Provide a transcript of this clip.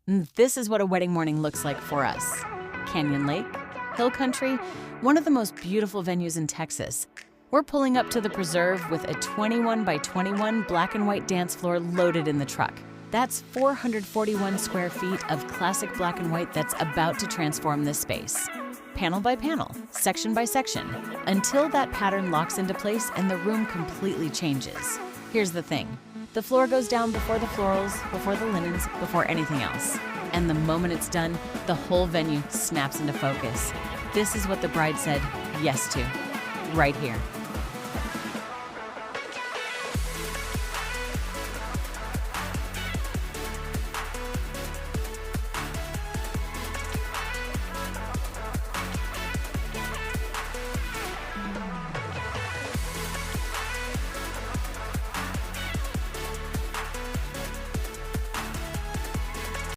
This is what a wedding morning looks like for us. Canyon Lake, Hill Country, one of the most beautiful venues in Texas. We're pulling up to the preserve with a 21 by 21 black and white dance floor loaded in the truck. That's 441 square feet of classic black and white that's about to transform this space. Panel by panel, section by section, until that pattern locks into place and the room completely changes. Here's the thing. The floor goes down before the florals, before the linens, before anything else. And the moment it's done, the whole venue snaps into focus. This is what the bride said yes to, right here.